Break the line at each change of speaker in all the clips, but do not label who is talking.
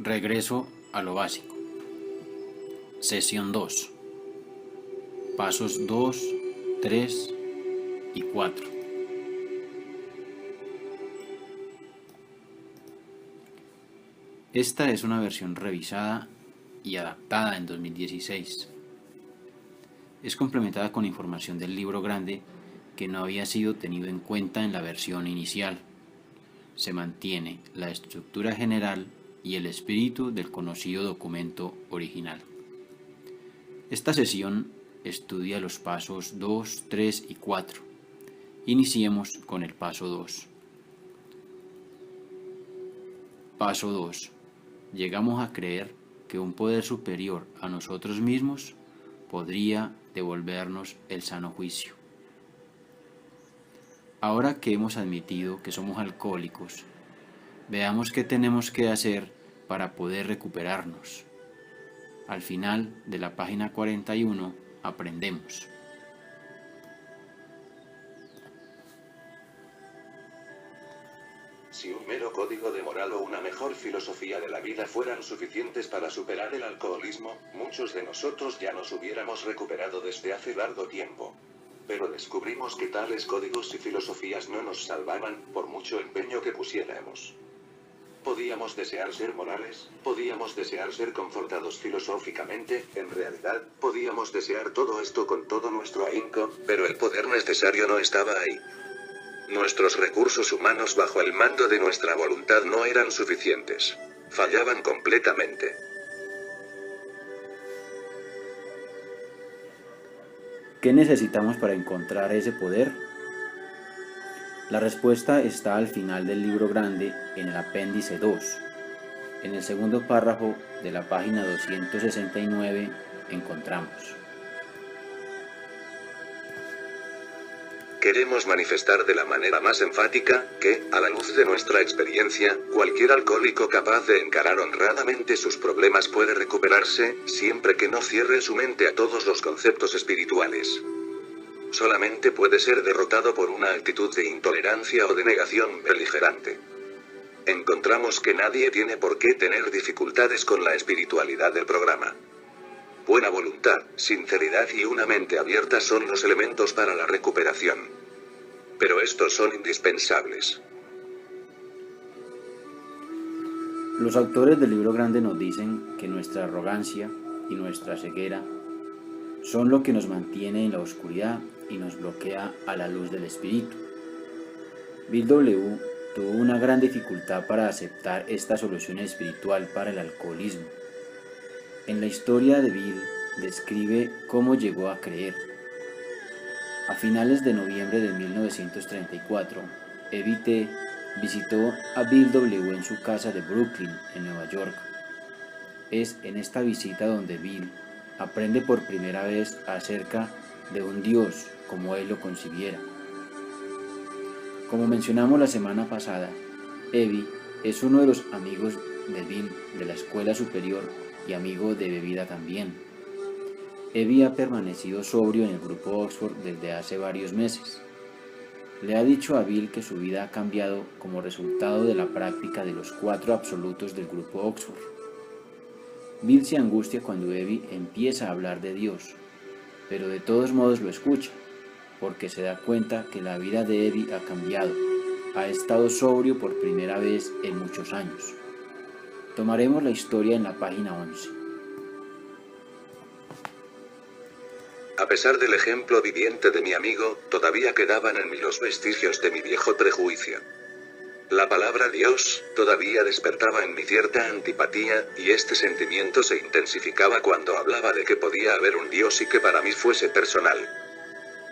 Regreso a lo básico. Sesión 2. Pasos 2, 3 y 4. Esta es una versión revisada y adaptada en 2016. Es complementada con información del libro grande que no había sido tenido en cuenta en la versión inicial. Se mantiene la estructura general y el espíritu del conocido documento original. Esta sesión estudia los pasos 2, 3 y 4. Iniciemos con el paso 2. Paso 2. Llegamos a creer que un poder superior a nosotros mismos podría devolvernos el sano juicio. Ahora que hemos admitido que somos alcohólicos, veamos qué tenemos que hacer para poder recuperarnos. Al final de la página 41 aprendemos.
Si un mero código de moral o una mejor filosofía de la vida fueran suficientes para superar el alcoholismo, muchos de nosotros ya nos hubiéramos recuperado desde hace largo tiempo. Pero descubrimos que tales códigos y filosofías no nos salvaban, por mucho empeño que pusiéramos. Podíamos desear ser morales, podíamos desear ser confortados filosóficamente, en realidad, podíamos desear todo esto con todo nuestro ahínco, pero el poder necesario no estaba ahí. Nuestros recursos humanos bajo el mando de nuestra voluntad no eran suficientes. Fallaban completamente.
¿Qué necesitamos para encontrar ese poder? La respuesta está al final del libro grande en el apéndice 2. En el segundo párrafo de la página 269 encontramos:
Queremos manifestar de la manera más enfática que, a la luz de nuestra experiencia, cualquier alcohólico capaz de encarar honradamente sus problemas puede recuperarse, siempre que no cierre su mente a todos los conceptos espirituales. Solamente puede ser derrotado por una actitud de intolerancia o de negación beligerante. Encontramos que nadie tiene por qué tener dificultades con la espiritualidad del programa. Buena voluntad, sinceridad y una mente abierta son los elementos para la recuperación. Pero estos son indispensables.
Los autores del libro grande nos dicen que nuestra arrogancia y nuestra ceguera son lo que nos mantiene en la oscuridad y nos bloquea a la luz del espíritu. Bill W. tuvo una gran dificultad para aceptar esta solución espiritual para el alcoholismo. En la historia de Bill describe cómo llegó a creer. A finales de noviembre de 1934, Evie T. visitó a Bill W. en su casa de Brooklyn, en Nueva York. Es en esta visita donde Bill aprende por primera vez acerca de un Dios como él lo concibiera. Como mencionamos la semana pasada, Evie es uno de los amigos de Bill de la escuela superior y amigo de bebida también. Evie ha permanecido sobrio en el grupo Oxford desde hace varios meses. Le ha dicho a Bill que su vida ha cambiado como resultado de la práctica de los 4 absolutos del grupo Oxford. Bill se angustia cuando Evie empieza a hablar de Dios, pero de todos modos lo escucha, porque se da cuenta que la vida de Evie ha cambiado. Ha estado sobrio por primera vez en muchos años. Tomaremos la historia en la página 11.
A pesar del ejemplo viviente de mi amigo, todavía quedaban en mí los vestigios de mi viejo prejuicio. La palabra Dios todavía despertaba en mí cierta antipatía, y este sentimiento se intensificaba cuando hablaba de que podía haber un Dios y que para mí fuese personal.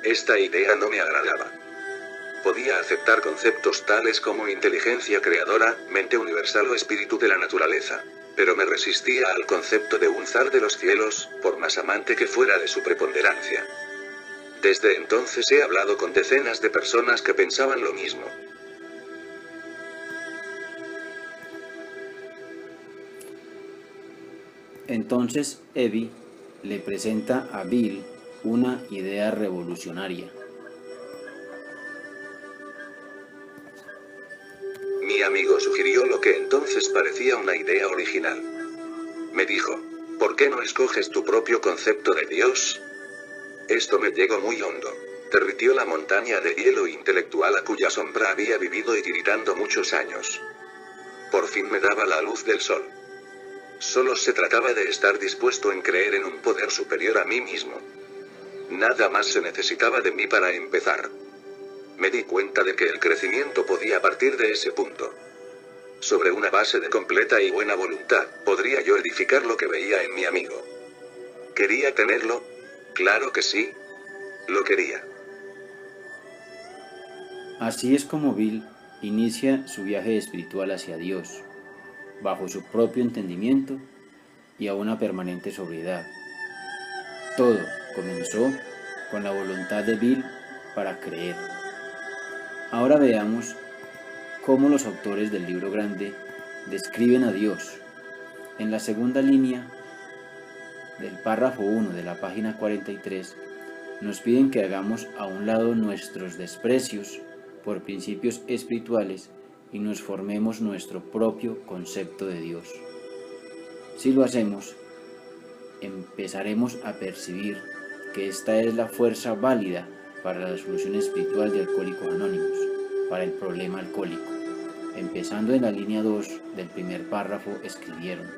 Esta idea no me agradaba. Podía aceptar conceptos tales como inteligencia creadora, mente universal o espíritu de la naturaleza. Pero me resistía al concepto de un zar de los cielos, por más amante que fuera de su preponderancia. Desde entonces he hablado con decenas de personas que pensaban lo mismo.
Entonces Evie le presenta a Bill una idea revolucionaria.
Mi amigo sugirió lo que entonces entonces parecía una idea original. Me dijo: ¿por qué no escoges tu propio concepto de Dios? Esto me llegó muy hondo. Derritió la montaña de hielo intelectual a cuya sombra había vivido y tiritando muchos años. Por fin me daba la luz del sol. Solo se trataba de estar dispuesto en creer en un poder superior a mí mismo. Nada más se necesitaba de mí para empezar. Me di cuenta de que el crecimiento podía partir de ese punto. Sobre una base de completa y buena voluntad, podría yo edificar lo que veía en mi amigo. ¿Quería tenerlo? Claro que sí. Lo quería.
Así es como Bill inicia su viaje espiritual hacia Dios, bajo su propio entendimiento y a una permanente sobriedad. Todo comenzó con la voluntad de Bill para creer. Ahora veamos cómo los autores del Libro Grande describen a Dios. En la segunda línea del párrafo 1 de la página 43, nos piden que hagamos a un lado nuestros desprecios por principios espirituales y nos formemos nuestro propio concepto de Dios. Si lo hacemos, empezaremos a percibir que esta es la fuerza válida para la solución espiritual de Alcohólicos Anónimos, para el problema alcohólico. Empezando en la línea 2 del primer párrafo, escribieron: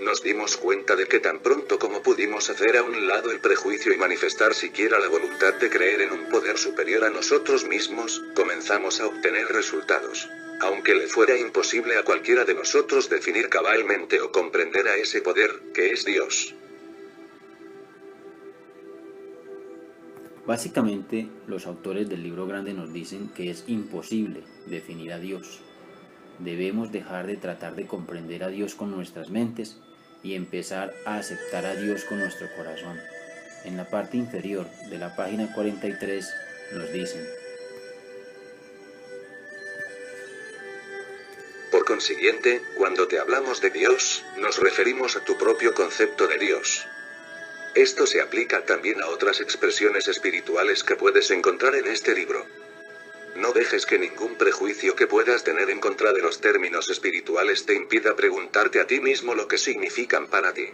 Nos dimos cuenta de que tan pronto como pudimos hacer a un lado el prejuicio y manifestar siquiera la voluntad de creer en un poder superior a nosotros mismos, comenzamos a obtener resultados. Aunque le fuera imposible a cualquiera de nosotros definir cabalmente o comprender a ese poder, que es Dios.
Básicamente, los autores del Libro Grande nos dicen que es imposible definir a Dios. Debemos dejar de tratar de comprender a Dios con nuestras mentes y empezar a aceptar a Dios con nuestro corazón. En la parte inferior de la página 43 nos dicen:
por consiguiente, cuando te hablamos de Dios, nos referimos a tu propio concepto de Dios. Esto se aplica también a otras expresiones espirituales que puedes encontrar en este libro. No dejes que ningún prejuicio que puedas tener en contra de los términos espirituales te impida preguntarte a ti mismo lo que significan para ti.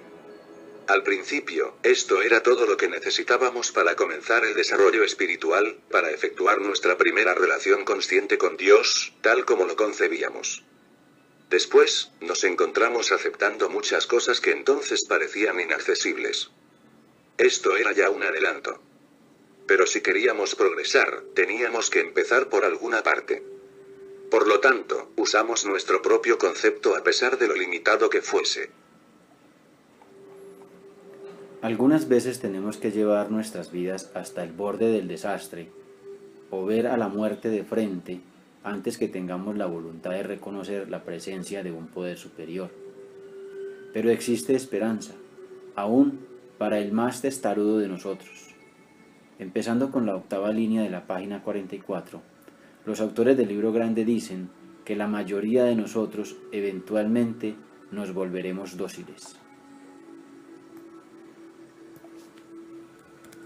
Al principio, esto era todo lo que necesitábamos para comenzar el desarrollo espiritual, para efectuar nuestra primera relación consciente con Dios, tal como lo concebíamos. Después, nos encontramos aceptando muchas cosas que entonces parecían inaccesibles. Esto era ya un adelanto. Pero si queríamos progresar, teníamos que empezar por alguna parte. Por lo tanto, usamos nuestro propio concepto a pesar de lo limitado que fuese.
Algunas veces tenemos que llevar nuestras vidas hasta el borde del desastre, o ver a la muerte de frente, antes que tengamos la voluntad de reconocer la presencia de un poder superior. Pero existe esperanza, aún para el más testarudo de nosotros. Empezando con la octava línea de la página 44, los autores del Libro Grande dicen que la mayoría de nosotros eventualmente nos volveremos dóciles.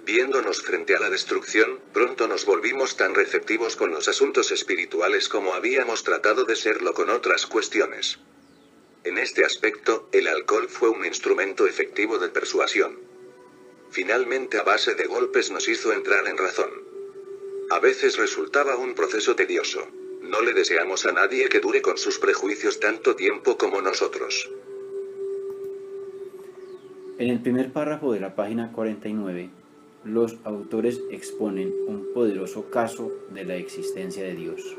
Viéndonos frente a la destrucción, pronto nos volvimos tan receptivos con los asuntos espirituales como habíamos tratado de serlo con otras cuestiones. En este aspecto, el alcohol fue un instrumento efectivo de persuasión. Finalmente, a base de golpes nos hizo entrar en razón. A veces resultaba un proceso tedioso. No le deseamos a nadie que dure con sus prejuicios tanto tiempo como nosotros.
En el primer párrafo de la página 49, los autores exponen un poderoso caso de la existencia de Dios.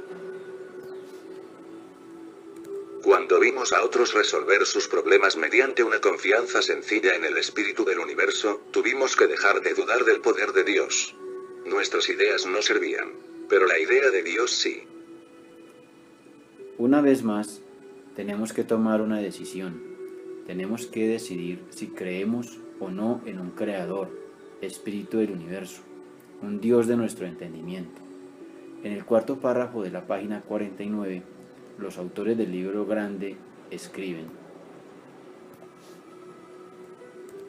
Cuando vimos a otros resolver sus problemas mediante una confianza sencilla en el espíritu del universo, tuvimos que dejar de dudar del poder de Dios. Nuestras ideas no servían, pero la idea de Dios sí.
Una vez más, tenemos que tomar una decisión. Tenemos que decidir si creemos o no en un creador, espíritu del universo, un Dios de nuestro entendimiento. En el cuarto párrafo de la página 49, los autores del Libro Grande escriben: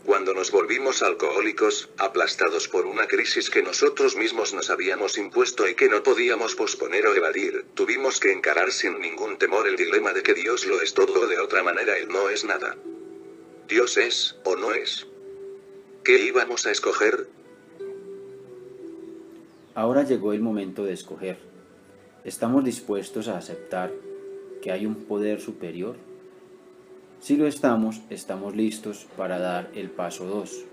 Cuando nos volvimos alcohólicos, aplastados por una crisis que nosotros mismos nos habíamos impuesto y que no podíamos posponer o evadir, tuvimos que encarar sin ningún temor el dilema de que Dios lo es todo o de otra manera Él no es nada. Dios es, o no es. ¿Qué íbamos a escoger?
Ahora llegó el momento de escoger. ¿Estamos dispuestos a aceptar que hay un poder superior? Si lo estamos, estamos listos para dar el paso 2.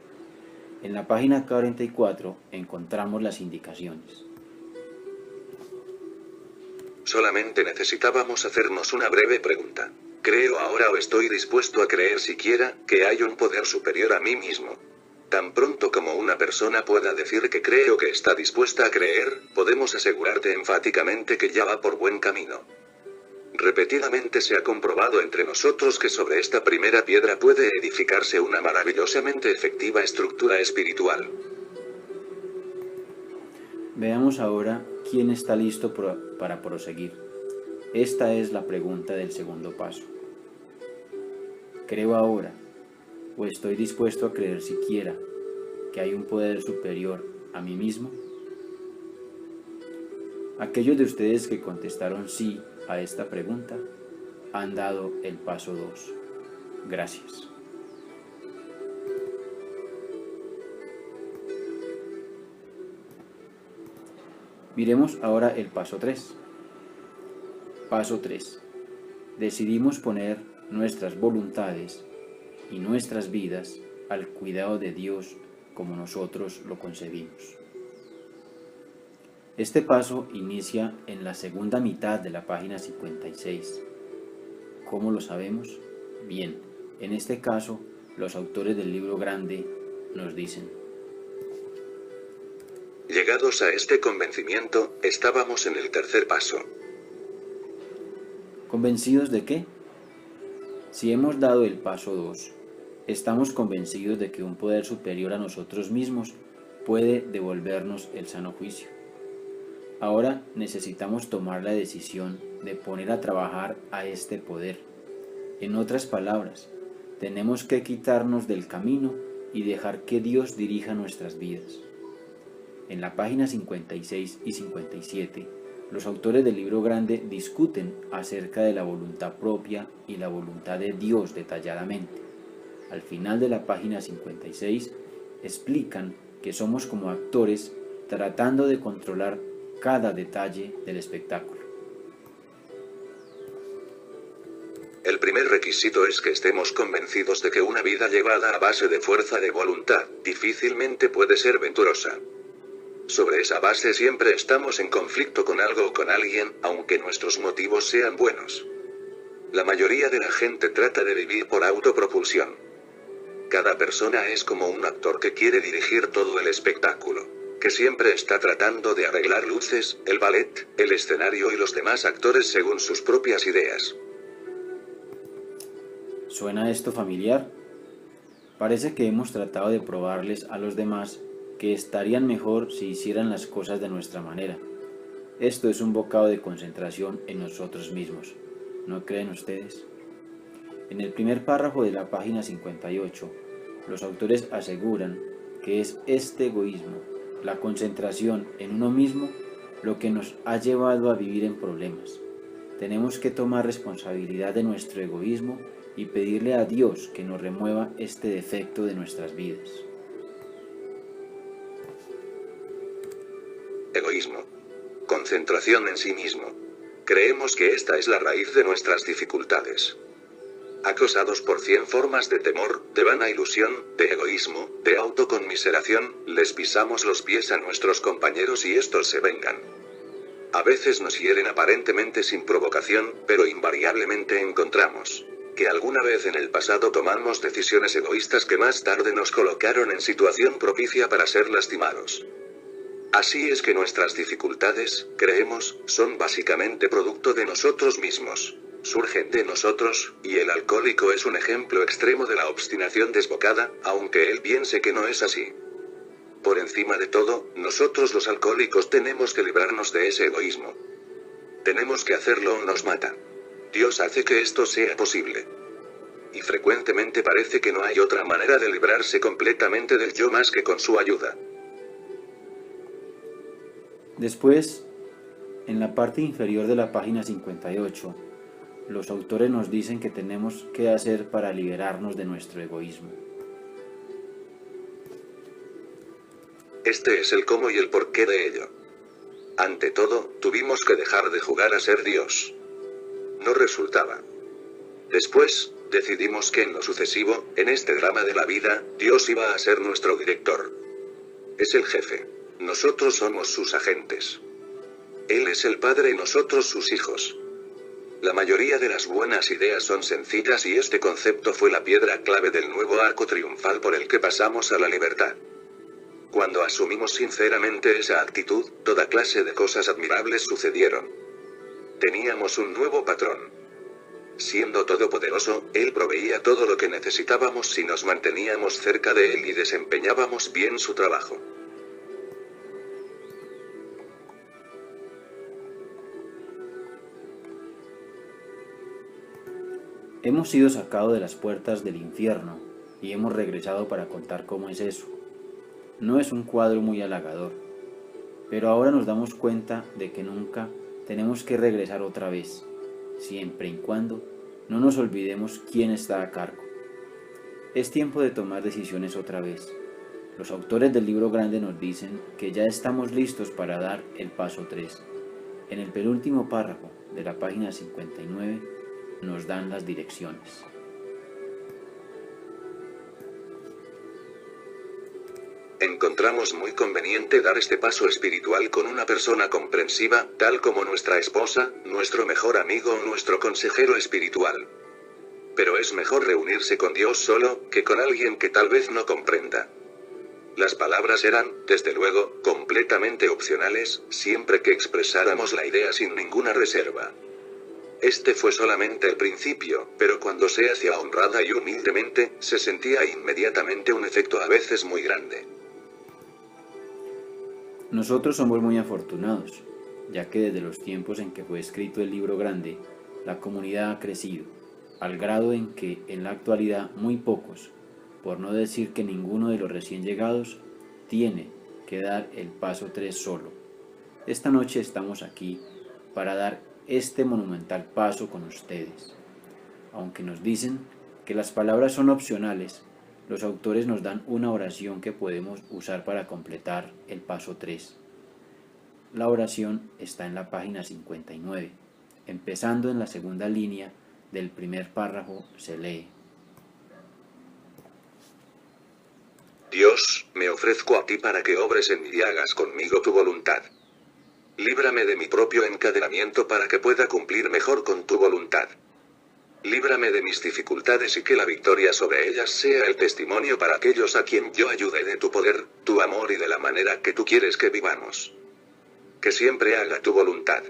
En la página 44 encontramos las indicaciones.
Solamente necesitábamos hacernos una breve pregunta. ¿Creo ahora o estoy dispuesto a creer siquiera que hay un poder superior a mí mismo? Tan pronto como una persona pueda decir que cree o que está dispuesta a creer, podemos asegurarte enfáticamente que ya va por buen camino. Repetidamente se ha comprobado entre nosotros que sobre esta primera piedra puede edificarse una maravillosamente efectiva estructura espiritual.
Veamos ahora quién está listo para proseguir. Esta es la pregunta del segundo paso. ¿Creo ahora o estoy dispuesto a creer siquiera que hay un poder superior a mí mismo? Aquellos de ustedes que contestaron sí a esta pregunta han dado el paso 2. Gracias. Miremos ahora el paso 3. Paso 3. Decidimos poner nuestras voluntades y nuestras vidas al cuidado de Dios como nosotros lo concebimos. Este paso inicia en la segunda mitad de la página 56. ¿Cómo lo sabemos? Bien, en este caso, los autores del libro grande nos dicen:
Llegados a este convencimiento, estábamos en el tercer paso.
¿Convencidos de qué? Si hemos dado el paso 2, estamos convencidos de que un poder superior a nosotros mismos puede devolvernos el sano juicio. Ahora necesitamos tomar la decisión de poner a trabajar a este poder. En otras palabras, tenemos que quitarnos del camino y dejar que Dios dirija nuestras vidas. En la página 56 y 57, los autores del libro grande discuten acerca de la voluntad propia y la voluntad de Dios detalladamente. Al final de la página 56, explican que somos como actores tratando de controlar cada detalle del espectáculo.
El primer requisito es que estemos convencidos de que una vida llevada a base de fuerza de voluntad difícilmente puede ser venturosa. Sobre esa base siempre estamos en conflicto con algo o con alguien, aunque nuestros motivos sean buenos. La mayoría de la gente trata de vivir por autopropulsión. Cada persona es como un actor que quiere dirigir todo el espectáculo, que siempre está tratando de arreglar luces, el ballet, el escenario y los demás actores según sus propias ideas.
¿Suena esto familiar? Parece que hemos tratado de probarles a los demás que estarían mejor si hicieran las cosas de nuestra manera. Esto es un bocado de concentración en nosotros mismos, ¿no creen ustedes? En el primer párrafo de la página 58, los autores aseguran que es este egoísmo, la concentración en uno mismo, lo que nos ha llevado a vivir en problemas. Tenemos que tomar responsabilidad de nuestro egoísmo y pedirle a Dios que nos remueva este defecto de nuestras vidas.
Egoísmo. Concentración en sí mismo. Creemos que esta es la raíz de nuestras dificultades. Acosados por 100 formas de temor, de vana ilusión, de egoísmo, de autoconmiseración, les pisamos los pies a nuestros compañeros y estos se vengan. A veces nos hieren aparentemente sin provocación, pero invariablemente encontramos que alguna vez en el pasado tomamos decisiones egoístas que más tarde nos colocaron en situación propicia para ser lastimados. Así es que nuestras dificultades, creemos, son básicamente producto de nosotros mismos. Surgen de nosotros, y el alcohólico es un ejemplo extremo de la obstinación desbocada, aunque él piense que no es así. Por encima de todo, nosotros los alcohólicos tenemos que librarnos de ese egoísmo. Tenemos que hacerlo o nos mata. Dios hace que esto sea posible. y frecuentemente parece que no hay otra manera de librarse completamente del yo más que con su ayuda.
Después, en la parte inferior de la página 58, los autores nos dicen que tenemos que hacer para liberarnos de nuestro egoísmo.
Este es el cómo y el porqué de ello. Ante todo, tuvimos que dejar de jugar a ser Dios. No resultaba. Después, decidimos que en lo sucesivo, en este drama de la vida, Dios iba a ser nuestro director. Es el jefe. Nosotros somos sus agentes. Él es el padre y nosotros sus hijos. La mayoría de las buenas ideas son sencillas y este concepto fue la piedra clave del nuevo arco triunfal por el que pasamos a la libertad. Cuando asumimos sinceramente esa actitud, toda clase de cosas admirables sucedieron. Teníamos un nuevo patrón. Siendo todopoderoso, Él proveía todo lo que necesitábamos si nos manteníamos cerca de Él y desempeñábamos bien su trabajo.
Hemos sido sacados de las puertas del infierno y hemos regresado para contar cómo es eso. No es un cuadro muy halagador, pero ahora nos damos cuenta de que nunca tenemos que regresar otra vez, siempre y cuando no nos olvidemos quién está a cargo. Es tiempo de tomar decisiones otra vez. Los autores del libro grande nos dicen que ya estamos listos para dar el paso 3. En el penúltimo párrafo de la página 59 nos dan las direcciones.
Encontramos muy conveniente dar este paso espiritual con una persona comprensiva, tal como nuestra esposa, nuestro mejor amigo o nuestro consejero espiritual. Pero es mejor reunirse con Dios solo, que con alguien que tal vez no comprenda. Las palabras eran, desde luego, completamente opcionales, siempre que expresáramos la idea sin ninguna reserva. Este fue solamente el principio, pero cuando se hacía honrada y humildemente, se sentía inmediatamente un efecto a veces muy grande.
Nosotros somos muy afortunados, ya que desde los tiempos en que fue escrito el libro grande, la comunidad ha crecido, al grado en que en la actualidad muy pocos, por no decir que ninguno de los recién llegados, tiene que dar el paso 3 solo. Esta noche estamos aquí para dar este monumental paso con ustedes. Aunque nos dicen que las palabras son opcionales, los autores nos dan una oración que podemos usar para completar el paso 3. La oración está en la página 59. Empezando en la segunda línea del primer párrafo se lee:
Dios, me ofrezco a ti para que obres en mí y hagas conmigo tu voluntad. Líbrame de mi propio encadenamiento para que pueda cumplir mejor con tu voluntad. Líbrame de mis dificultades y que la victoria sobre ellas sea el testimonio para aquellos a quien yo ayude de tu poder, tu amor y de la manera que tú quieres que vivamos. Que siempre haga tu voluntad.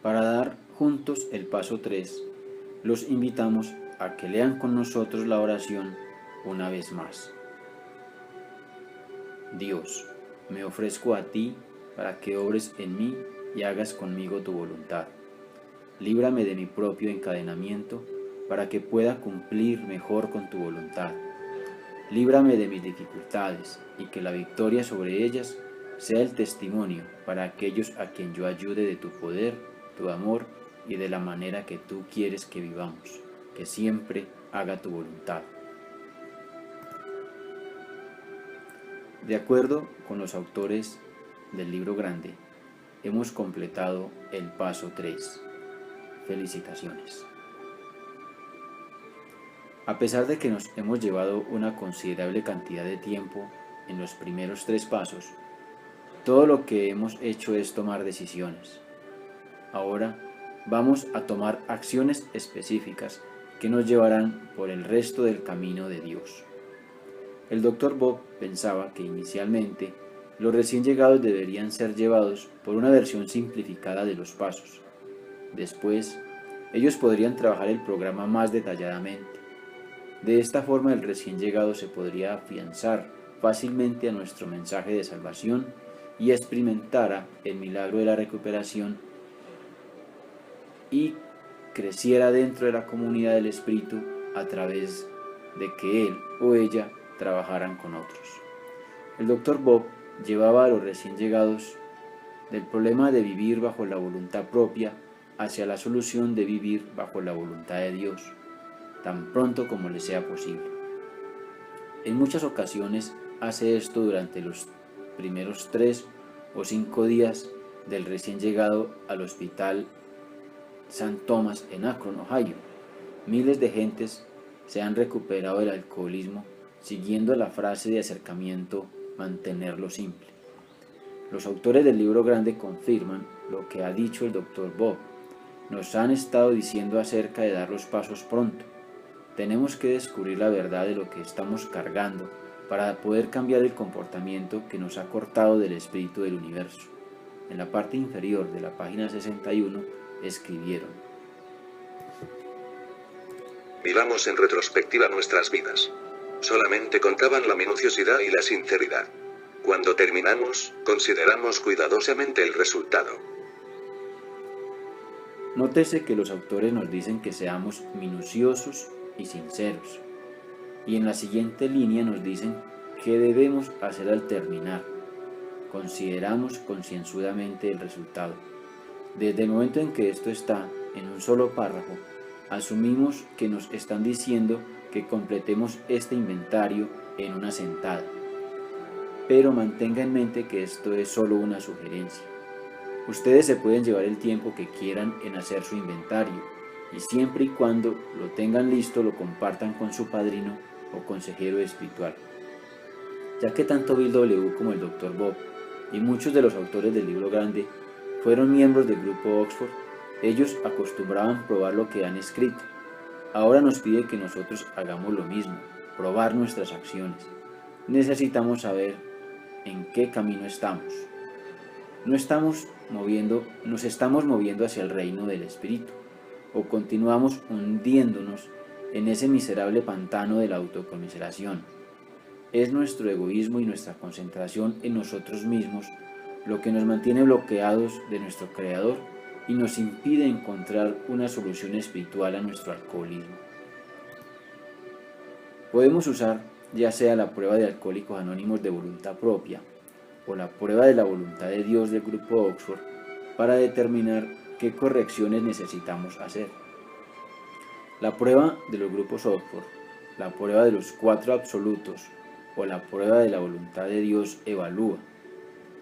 Para dar juntos el paso 3, los invitamos a que lean con nosotros la oración una vez más. Dios, me ofrezco a ti para que obres en mí y hagas conmigo tu voluntad. Líbrame de mi propio encadenamiento para que pueda cumplir mejor con tu voluntad. Líbrame de mis dificultades y que la victoria sobre ellas sea el testimonio para aquellos a quien yo ayude de tu poder, tu amor y de la manera que tú quieres que vivamos. Que siempre haga tu voluntad. De acuerdo con los autores del libro grande, hemos completado el paso 3. Felicitaciones. A pesar de que nos hemos llevado una considerable cantidad de tiempo en los primeros 3 pasos, todo lo que hemos hecho es tomar decisiones. Ahora vamos a tomar acciones específicas que nos llevarán por el resto del camino de Dios. El Dr. Bob pensaba que inicialmente los recién llegados deberían ser llevados por una versión simplificada de los pasos. Después, ellos podrían trabajar el programa más detalladamente. De esta forma, el recién llegado se podría afianzar fácilmente a nuestro mensaje de salvación y experimentara el milagro de la recuperación y creciera dentro de la comunidad del espíritu a través de que él o ella trabajaran con otros. El Dr. Bob llevaba a los recién llegados del problema de vivir bajo la voluntad propia hacia la solución de vivir bajo la voluntad de Dios, tan pronto como le sea posible. En muchas ocasiones hace esto durante los primeros 3 o 5 días del recién llegado al hospital St. Thomas en Akron, Ohio. Miles de gentes se han recuperado del alcoholismo siguiendo la frase de acercamiento mantenerlo simple. Los autores del libro grande confirman lo que ha dicho el Dr. Bob. Nos han estado diciendo acerca de dar los pasos pronto. Tenemos que descubrir la verdad de lo que estamos cargando para poder cambiar el comportamiento que nos ha cortado del espíritu del universo. En la parte inferior de la página 61 escribieron:
Miramos en retrospectiva nuestras vidas. Solamente contaban la minuciosidad y la sinceridad. Cuando terminamos, consideramos cuidadosamente el resultado.
Nótese que los autores nos dicen que seamos minuciosos y sinceros. Y en la siguiente línea nos dicen qué debemos hacer al terminar. Consideramos concienzudamente el resultado. Desde el momento en que esto está en un solo párrafo, asumimos que nos están diciendo que completemos este inventario en una sentada. Pero mantenga en mente que esto es solo una sugerencia. Ustedes se pueden llevar el tiempo que quieran en hacer su inventario, y siempre y cuando lo tengan listo lo compartan con su padrino o consejero espiritual. Ya que tanto Bill W. como el Dr. Bob y muchos de los autores del libro grande fueron miembros del grupo Oxford, ellos acostumbraban probar lo que han escrito. Ahora nos pide que nosotros hagamos lo mismo, probar nuestras acciones. Necesitamos saber en qué camino estamos. Nos estamos moviendo hacia el reino del espíritu, o continuamos hundiéndonos en ese miserable pantano de la autocomiseración. Es nuestro egoísmo y nuestra concentración en nosotros mismos lo que nos mantiene bloqueados de nuestro Creador y nos impide encontrar una solución espiritual a nuestro alcoholismo. Podemos usar ya sea la prueba de Alcohólicos Anónimos de voluntad propia o la prueba de la voluntad de Dios del grupo Oxford para determinar qué correcciones necesitamos hacer. La prueba de los grupos Oxford, la prueba de los 4 absolutos o la prueba de la voluntad de Dios evalúa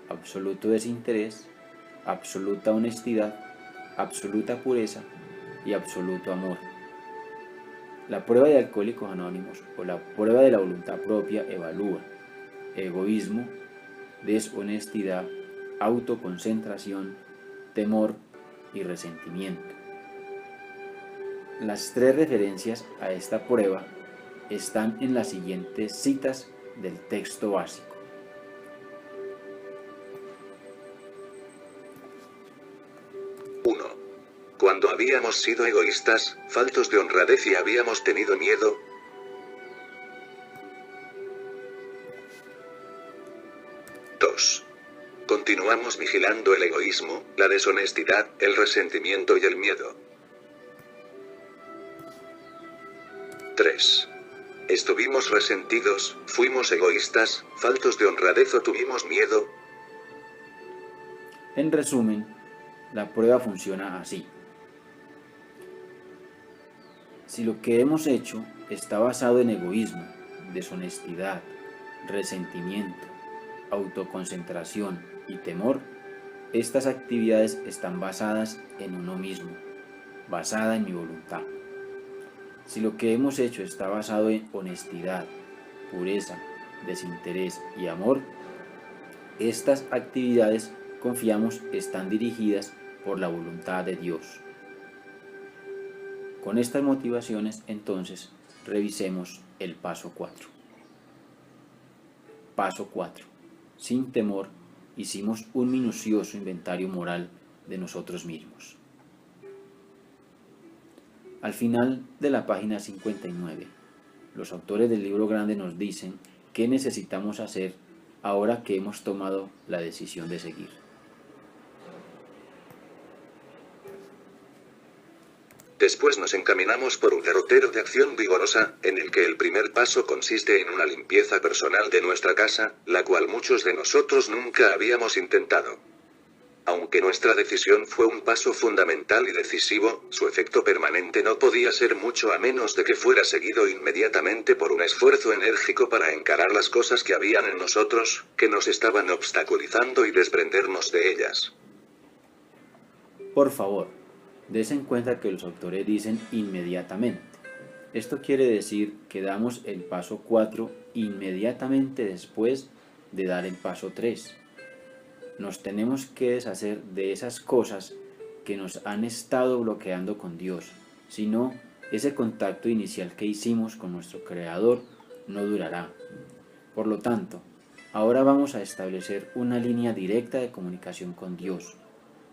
absoluto desinterés, absoluta honestidad, absoluta pureza y absoluto amor. La prueba de Alcohólicos Anónimos o la prueba de la voluntad propia evalúa egoísmo, deshonestidad, autoconcentración, temor y resentimiento. Las 3 referencias a esta prueba están en las siguientes citas del texto básico.
Cuando habíamos sido egoístas, faltos de honradez y habíamos tenido miedo. 2. Continuamos vigilando el egoísmo, la deshonestidad, el resentimiento y el miedo. 3. Estuvimos resentidos, fuimos egoístas, faltos de honradez o tuvimos miedo.
En resumen, la prueba funciona así. Si lo que hemos hecho está basado en egoísmo, deshonestidad, resentimiento, autoconcentración y temor, estas actividades están basadas en uno mismo, basada en mi voluntad. Si lo que hemos hecho está basado en honestidad, pureza, desinterés y amor, estas actividades, confiamos, están dirigidas por la voluntad de Dios. Con estas motivaciones, entonces, revisemos el paso 4. Paso 4. Sin temor, hicimos un minucioso inventario moral de nosotros mismos. Al final de la página 59, los autores del libro grande nos dicen qué necesitamos hacer ahora que hemos tomado la decisión de seguir.
Después nos encaminamos por un derrotero de acción vigorosa, en el que el primer paso consiste en una limpieza personal de nuestra casa, la cual muchos de nosotros nunca habíamos intentado. Aunque nuestra decisión fue un paso fundamental y decisivo, su efecto permanente no podía ser mucho a menos de que fuera seguido inmediatamente por un esfuerzo enérgico para encarar las cosas que habían en nosotros, que nos estaban obstaculizando y desprendernos de ellas.
Por favor, des en cuenta que los autores dicen inmediatamente. Esto quiere decir que damos el paso 4 inmediatamente después de dar el paso 3. Nos tenemos que deshacer de esas cosas que nos han estado bloqueando con Dios, si no, ese contacto inicial que hicimos con nuestro Creador no durará. Por lo tanto, ahora vamos a establecer una línea directa de comunicación con Dios,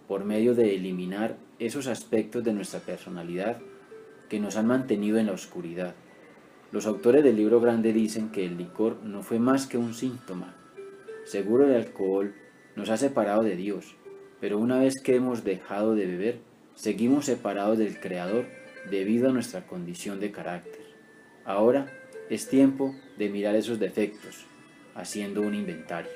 por medio de eliminar esos aspectos de nuestra personalidad que nos han mantenido en la oscuridad. Los autores del Libro Grande dicen que el licor no fue más que un síntoma. Seguro el alcohol nos ha separado de Dios, pero una vez que hemos dejado de beber, seguimos separados del Creador debido a nuestra condición de carácter. Ahora es tiempo de mirar esos defectos, haciendo un inventario.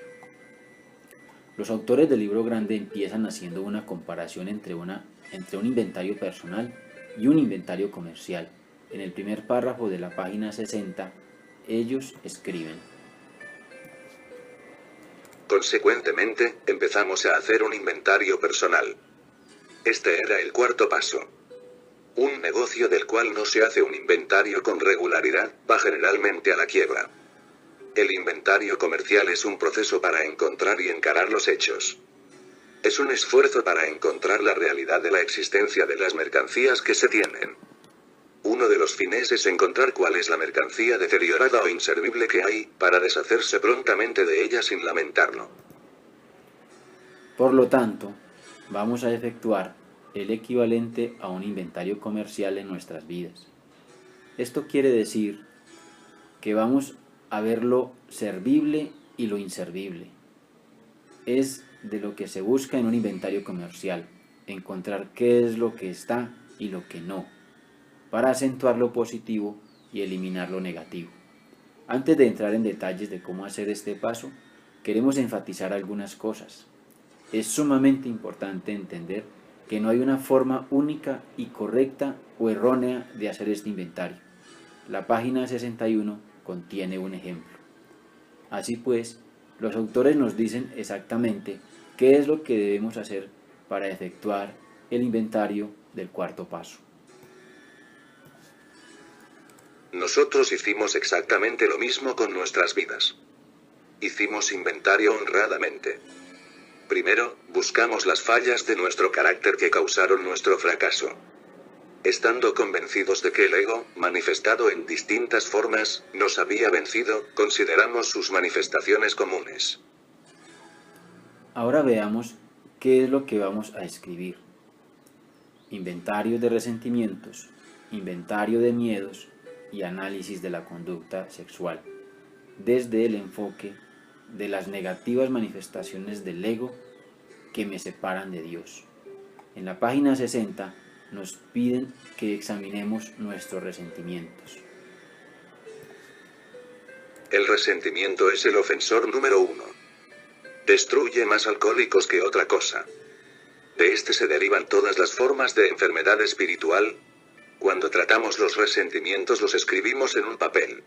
Los autores del Libro Grande empiezan haciendo una comparación entre un inventario personal y un inventario comercial. En el primer párrafo de la página 60, ellos escriben:
Consecuentemente, empezamos a hacer un inventario personal. Este era el cuarto paso. Un negocio del cual no se hace un inventario con regularidad, va generalmente a la quiebra. El inventario comercial es un proceso para encontrar y encarar los hechos. Es un esfuerzo para encontrar la realidad de la existencia de las mercancías que se tienen. Uno de los fines es encontrar cuál es la mercancía deteriorada o inservible que hay, para deshacerse prontamente de ella sin lamentarlo.
Por lo tanto, vamos a efectuar el equivalente a un inventario comercial en nuestras vidas. Esto quiere decir que vamos a ver lo servible y lo inservible. Es de lo que se busca en un inventario comercial, encontrar qué es lo que está y lo que no, para acentuar lo positivo y eliminar lo negativo. Antes de entrar en detalles de cómo hacer este paso, queremos enfatizar algunas cosas. Es sumamente importante entender que no hay una forma única y correcta o errónea de hacer este inventario. La página 61 contiene un ejemplo. Así pues, los autores nos dicen exactamente qué es lo que debemos hacer para efectuar el inventario del cuarto paso.
Nosotros hicimos exactamente lo mismo con nuestras vidas. Hicimos inventario honradamente. Primero, buscamos las fallas de nuestro carácter que causaron nuestro fracaso. Estando convencidos de que el ego, manifestado en distintas formas, nos había vencido, consideramos sus manifestaciones comunes.
Ahora veamos qué es lo que vamos a escribir. Inventario de resentimientos, inventario de miedos y análisis de la conducta sexual, desde el enfoque de las negativas manifestaciones del ego que me separan de Dios. En la página 60 nos piden que examinemos nuestros resentimientos.
El resentimiento es el ofensor número 1. Destruye más alcohólicos que otra cosa. De este se derivan todas las formas de enfermedad espiritual. Cuando tratamos los resentimientos los escribimos en un papel.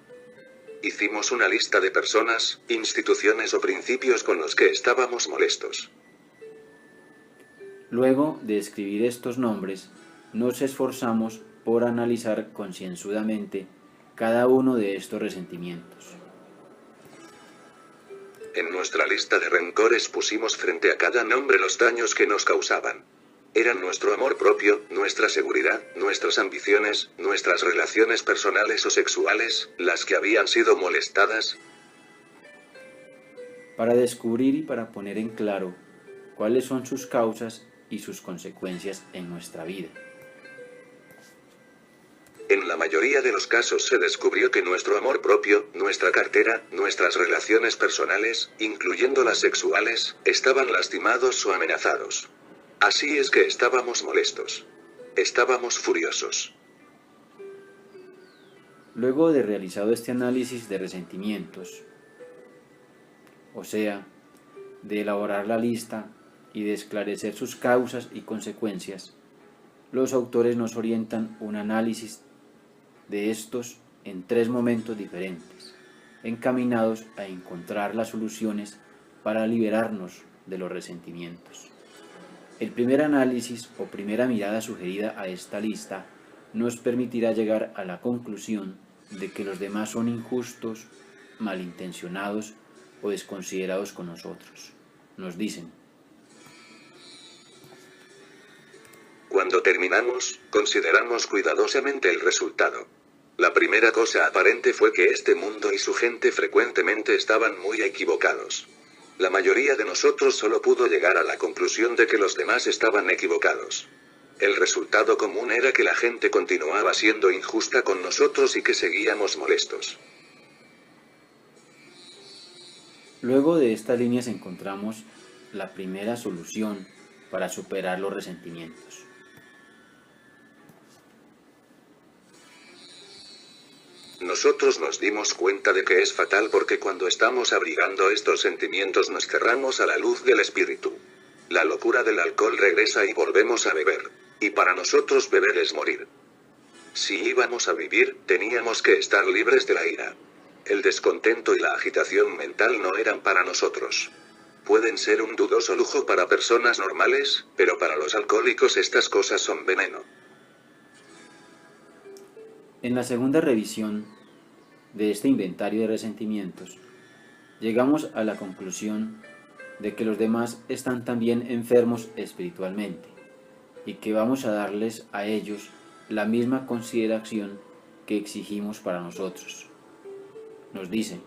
Hicimos una lista de personas, instituciones o principios con los que estábamos molestos.
Luego de escribir estos nombres, nos esforzamos por analizar concienzudamente cada uno de estos resentimientos.
En nuestra lista de rencores pusimos frente a cada nombre los daños que nos causaban. Eran nuestro amor propio, nuestra seguridad, nuestras ambiciones, nuestras relaciones personales o sexuales, las que habían sido molestadas.
Para descubrir y para poner en claro cuáles son sus causas y sus consecuencias en nuestra vida.
En la mayoría de los casos se descubrió que nuestro amor propio, nuestra cartera, nuestras relaciones personales, incluyendo las sexuales, estaban lastimados o amenazados. Así es que estábamos molestos. Estábamos furiosos.
Luego de realizado este análisis de resentimientos, o sea, de elaborar la lista y de esclarecer sus causas y consecuencias, los autores nos orientan un análisis de estos en 3 momentos diferentes, encaminados a encontrar las soluciones para liberarnos de los resentimientos. El primer análisis o primera mirada sugerida a esta lista nos permitirá llegar a la conclusión de que los demás son injustos, malintencionados o desconsiderados con nosotros. Nos dicen:
cuando terminamos, consideramos cuidadosamente el resultado. La primera cosa aparente fue que este mundo y su gente frecuentemente estaban muy equivocados. La mayoría de nosotros solo pudo llegar a la conclusión de que los demás estaban equivocados. El resultado común era que la gente continuaba siendo injusta con nosotros y que seguíamos molestos.
Luego de estas líneas encontramos la primera solución para superar los resentimientos.
Nosotros nos dimos cuenta de que es fatal porque cuando estamos abrigando estos sentimientos nos cerramos a la luz del espíritu. La locura del alcohol regresa y volvemos a beber. Y para nosotros beber es morir. Si íbamos a vivir, teníamos que estar libres de la ira. El descontento y la agitación mental no eran para nosotros. Pueden ser un dudoso lujo para personas normales, pero para los alcohólicos estas cosas son veneno.
En la segunda revisión de este inventario de resentimientos, llegamos a la conclusión de que los demás están también enfermos espiritualmente y que vamos a darles a ellos la misma consideración que exigimos para nosotros. Nos dicen: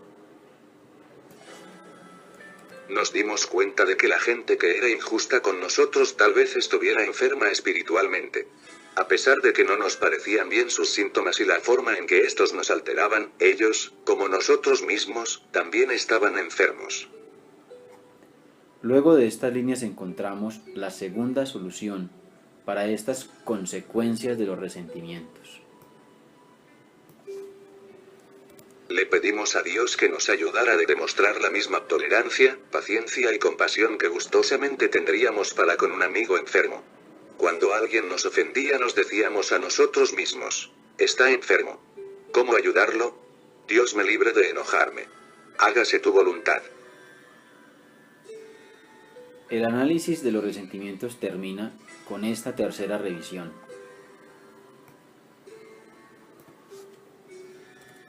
nos dimos cuenta de que la gente que era injusta con nosotros tal vez estuviera enferma espiritualmente. A pesar de que no nos parecían bien sus síntomas y la forma en que estos nos alteraban, ellos, como nosotros mismos, también estaban enfermos.
Luego de estas líneas encontramos la segunda solución para estas consecuencias de los resentimientos.
Le pedimos a Dios que nos ayudara a demostrar la misma tolerancia, paciencia y compasión que gustosamente tendríamos para con un amigo enfermo. Cuando alguien nos ofendía nos decíamos a nosotros mismos: está enfermo. ¿Cómo ayudarlo? Dios me libre de enojarme. Hágase tu voluntad.
El análisis de los resentimientos termina con esta tercera revisión.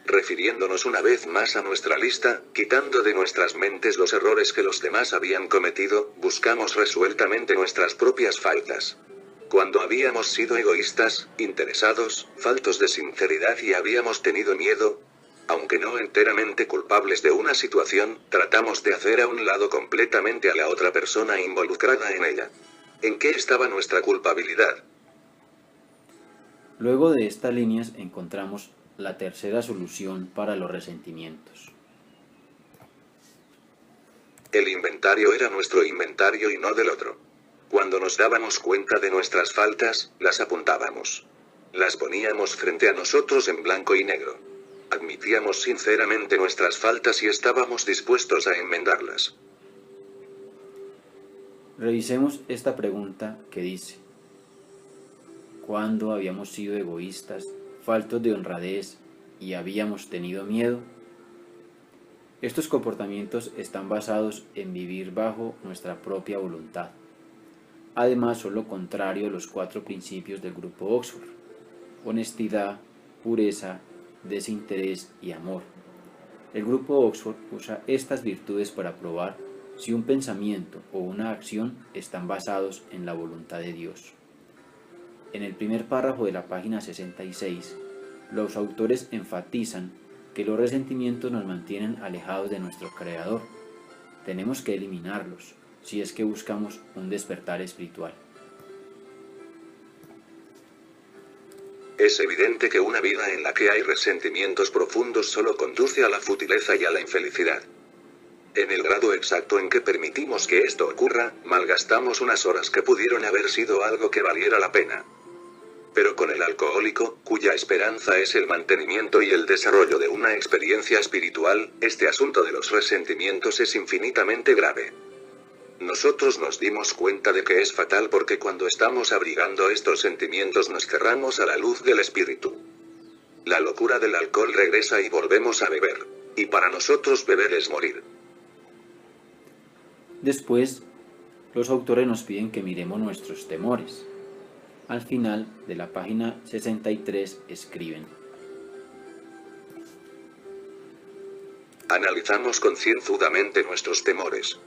Refiriéndonos una vez más a nuestra lista, quitando de nuestras mentes los errores que los demás habían cometido, buscamos resueltamente nuestras propias faltas. Cuando habíamos sido egoístas, interesados, faltos de sinceridad y habíamos tenido miedo, aunque no enteramente culpables de una situación, tratamos de hacer a un lado completamente a la otra persona involucrada en ella. ¿En qué estaba nuestra culpabilidad?
Luego de estas líneas encontramos la tercera solución para los resentimientos.
El inventario era nuestro inventario y no del otro. Cuando nos dábamos cuenta de nuestras faltas, las apuntábamos. Las poníamos frente a nosotros en blanco y negro. Admitíamos sinceramente nuestras faltas y estábamos dispuestos a enmendarlas.
Revisemos esta pregunta que dice: ¿cuándo habíamos sido egoístas, faltos de honradez y habíamos tenido miedo? Estos comportamientos están basados en vivir bajo nuestra propia voluntad. Además, son lo contrario a los 4 principios del grupo Oxford: honestidad, pureza, desinterés y amor. El grupo Oxford usa estas virtudes para probar si un pensamiento o una acción están basados en la voluntad de Dios. En el primer párrafo de la página 66, los autores enfatizan que los resentimientos nos mantienen alejados de nuestro Creador. Tenemos que eliminarlos si es que buscamos un despertar espiritual.
Es evidente que una vida en la que hay resentimientos profundos solo conduce a la futileza y a la infelicidad. En el grado exacto en que permitimos que esto ocurra, malgastamos unas horas que pudieron haber sido algo que valiera la pena. Pero con el alcohólico, cuya esperanza es el mantenimiento y el desarrollo de una experiencia espiritual, este asunto de los resentimientos es infinitamente grave. Nosotros nos dimos cuenta de que es fatal porque cuando estamos abrigando estos sentimientos nos cerramos a la luz del espíritu. La locura del alcohol regresa y volvemos a beber. Y para nosotros beber es morir.
Después, los autores nos piden que miremos nuestros temores. Al final de la página 63 escriben:
Analizamos concienzudamente nuestros temores.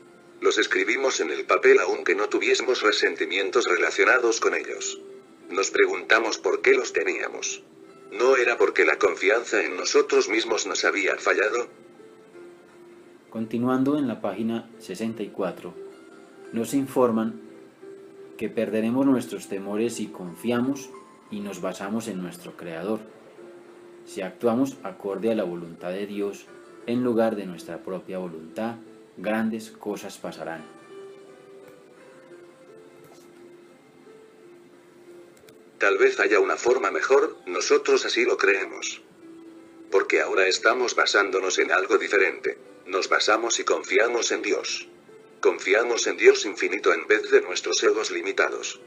Los escribimos en el papel aunque no tuviésemos resentimientos relacionados con ellos. Nos preguntamos por qué los teníamos. ¿No era porque la confianza en nosotros mismos nos había fallado?
Continuando en la página 64, nos informan que perderemos nuestros temores si confiamos y nos basamos en nuestro Creador, si actuamos acorde a la voluntad de Dios en lugar de nuestra propia voluntad. Grandes cosas pasarán.
Tal vez haya una forma mejor, nosotros así lo creemos. Porque ahora estamos basándonos en algo diferente. Nos basamos y confiamos en Dios. Confiamos en Dios infinito en vez de nuestros egos limitados.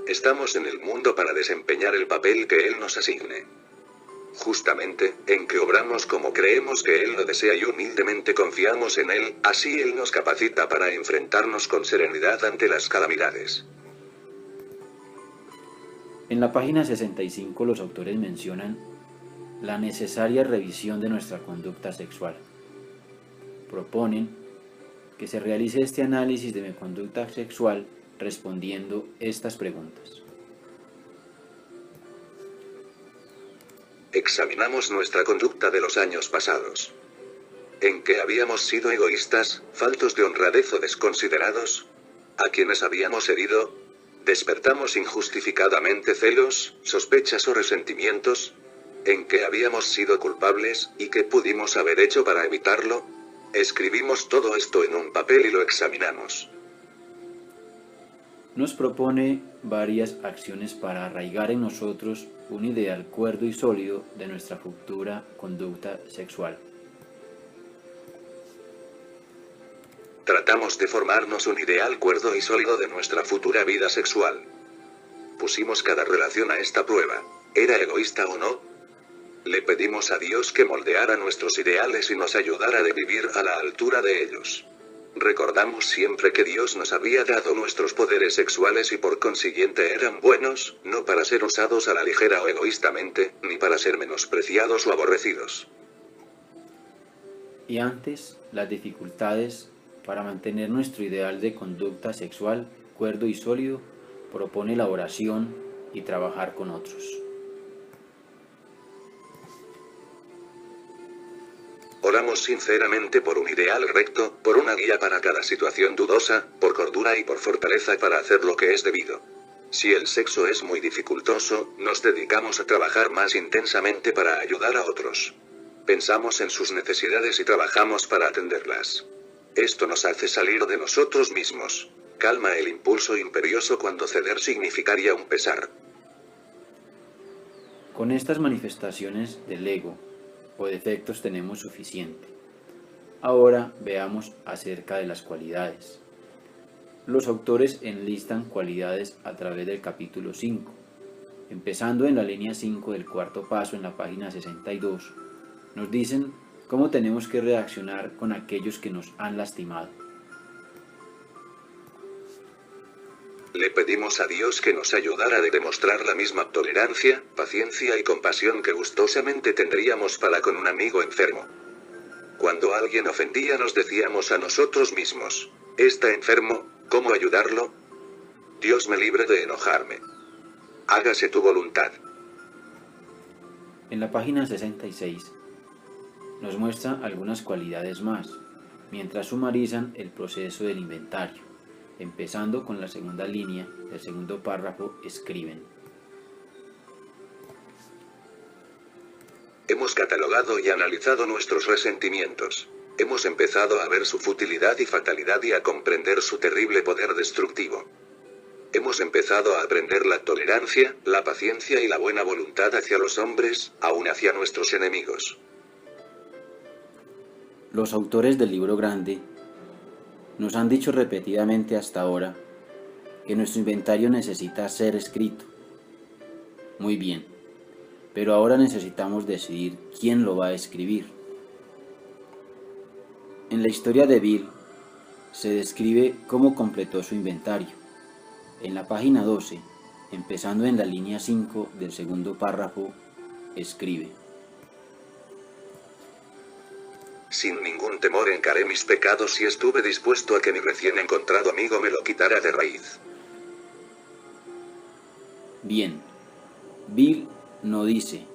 Estamos en el mundo para desempeñar el papel que Él nos asigne. Justamente, en que obramos como creemos que Él lo desea y humildemente confiamos en Él, así Él nos capacita para enfrentarnos con serenidad ante las calamidades.
En la página 65 los autores mencionan la necesaria revisión de nuestra conducta sexual. Proponen que se realice este análisis de mi conducta sexual respondiendo estas preguntas.
Examinamos nuestra conducta de los años pasados. ¿En qué habíamos sido egoístas, faltos de honradez o desconsiderados? ¿A quienes habíamos herido? ¿Despertamos injustificadamente celos, sospechas o resentimientos? ¿En qué habíamos sido culpables, y qué pudimos haber hecho para evitarlo? Escribimos todo esto en un papel y lo examinamos.
Nos propone varias acciones para arraigar en nosotros un ideal cuerdo y sólido de nuestra futura conducta sexual.
Tratamos de formarnos un ideal cuerdo y sólido de nuestra futura vida sexual. Pusimos cada relación a esta prueba. ¿Era egoísta o no? Le pedimos a Dios que moldeara nuestros ideales y nos ayudara a vivir a la altura de ellos. Recordamos siempre que Dios nos había dado nuestros poderes sexuales y por consiguiente eran buenos, no para ser usados a la ligera o egoístamente, ni para ser menospreciados o aborrecidos.
Y antes, las dificultades para mantener nuestro ideal de conducta sexual cuerdo y sólido, propone la oración y trabajar con otros.
Oramos sinceramente por un ideal recto, por una guía para cada situación dudosa, por cordura y por fortaleza para hacer lo que es debido. Si el sexo es muy dificultoso, nos dedicamos a trabajar más intensamente para ayudar a otros. Pensamos en sus necesidades y trabajamos para atenderlas. Esto nos hace salir de nosotros mismos. Calma el impulso imperioso cuando ceder significaría un pesar.
Con estas manifestaciones del ego o defectos tenemos suficiente. Ahora veamos acerca de las cualidades. Los autores enlistan cualidades a través del capítulo 5. Empezando en la línea 5 del cuarto paso en la página 62, nos dicen cómo tenemos que reaccionar con aquellos que nos han lastimado.
Le pedimos a Dios que nos ayudara a demostrar la misma tolerancia, paciencia y compasión que gustosamente tendríamos para con un amigo enfermo. Cuando alguien ofendía nos decíamos a nosotros mismos, ¿está enfermo? ¿Cómo ayudarlo? Dios me libre de enojarme. Hágase tu voluntad.
En la página 66 nos muestra algunas cualidades más, mientras sumarizan el proceso del inventario. Empezando con la segunda línea del segundo párrafo, escriben:
Hemos catalogado y analizado nuestros resentimientos. Hemos empezado a ver su futilidad y fatalidad y a comprender su terrible poder destructivo. Hemos empezado a aprender la tolerancia, la paciencia y la buena voluntad hacia los hombres, aun hacia nuestros enemigos.
Los autores del Libro Grande nos han dicho repetidamente hasta ahora que nuestro inventario necesita ser escrito. Muy bien, pero ahora necesitamos decidir quién lo va a escribir. En la historia de Bill se describe cómo completó su inventario. En la página 12, empezando en la línea 5 del segundo párrafo, escribe:
Sin ningún temor encaré mis pecados y estuve dispuesto a que mi recién encontrado amigo me lo quitara de raíz.
Bien, Bill no dice,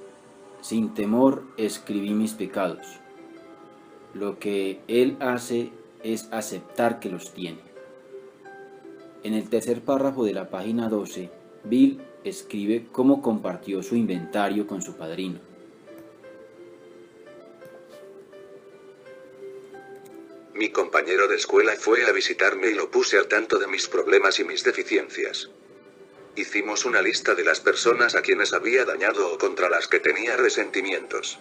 sin temor escribí mis pecados. Lo que él hace es aceptar que los tiene. En el tercer párrafo de la página 12, Bill escribe cómo compartió su inventario con su padrino.
Mi compañero de escuela fue a visitarme y lo puse al tanto de mis problemas y mis deficiencias. Hicimos una lista de las personas a quienes había dañado o contra las que tenía resentimientos.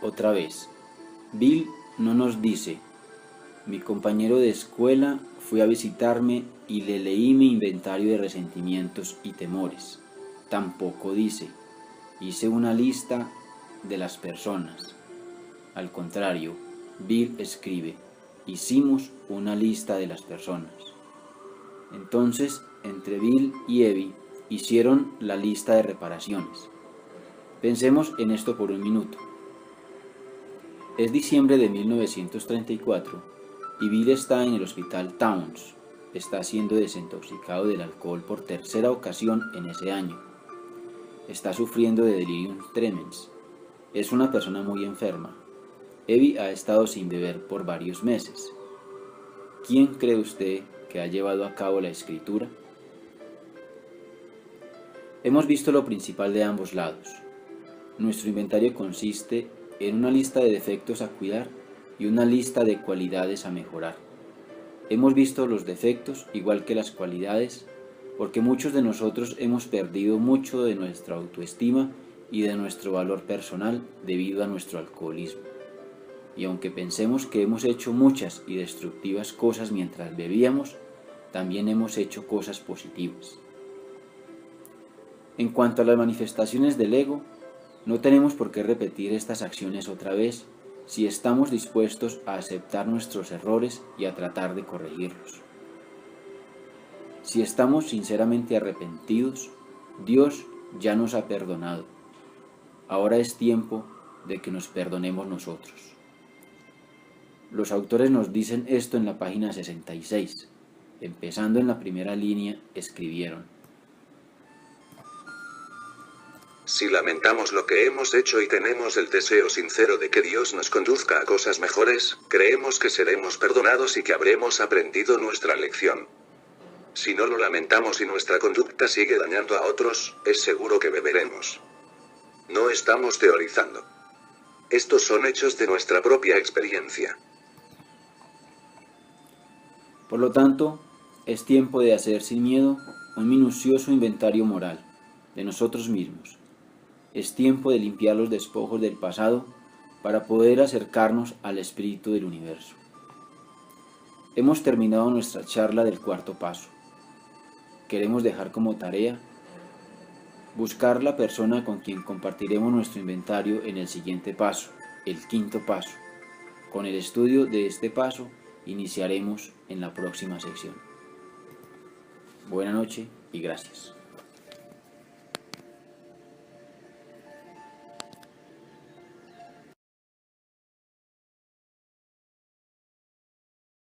Otra vez, Bill no nos dice, mi compañero de escuela fue a visitarme y le leí mi inventario de resentimientos y temores. Tampoco dice, hice una lista de las personas. Al contrario, Bill escribe, hicimos una lista de las personas. Entonces, entre Bill y Evie hicieron la lista de reparaciones. Pensemos en esto por un minuto. Es diciembre de 1934 y Bill está en el hospital Towns. Está siendo desintoxicado del alcohol por tercera ocasión en ese año. Está sufriendo de delirium tremens. Es una persona muy enferma. Evie ha estado sin beber por varios meses. ¿Quién cree usted que ha llevado a cabo la escritura? Hemos visto lo principal de ambos lados. Nuestro inventario consiste en una lista de defectos a cuidar y una lista de cualidades a mejorar. Hemos visto los defectos igual que las cualidades, porque muchos de nosotros hemos perdido mucho de nuestra autoestima y de nuestro valor personal debido a nuestro alcoholismo. Y aunque pensemos que hemos hecho muchas y destructivas cosas mientras bebíamos, también hemos hecho cosas positivas. En cuanto a las manifestaciones del ego, no tenemos por qué repetir estas acciones otra vez si estamos dispuestos a aceptar nuestros errores y a tratar de corregirlos. Si estamos sinceramente arrepentidos, Dios ya nos ha perdonado. Ahora es tiempo de que nos perdonemos nosotros. Los autores nos dicen esto en la página 66. Empezando en la primera línea, escribieron:
Si lamentamos lo que hemos hecho y tenemos el deseo sincero de que Dios nos conduzca a cosas mejores, creemos que seremos perdonados y que habremos aprendido nuestra lección. Si no lo lamentamos y nuestra conducta sigue dañando a otros, es seguro que beberemos. No estamos teorizando. Estos son hechos de nuestra propia experiencia.
Por lo tanto, es tiempo de hacer sin miedo un minucioso inventario moral de nosotros mismos. Es tiempo de limpiar los despojos del pasado para poder acercarnos al espíritu del universo. Hemos terminado nuestra charla del cuarto paso. Queremos dejar como tarea buscar la persona con quien compartiremos nuestro inventario en el siguiente paso, el quinto paso. Con el estudio de este paso iniciaremos en la próxima sección. Buenas noches y gracias.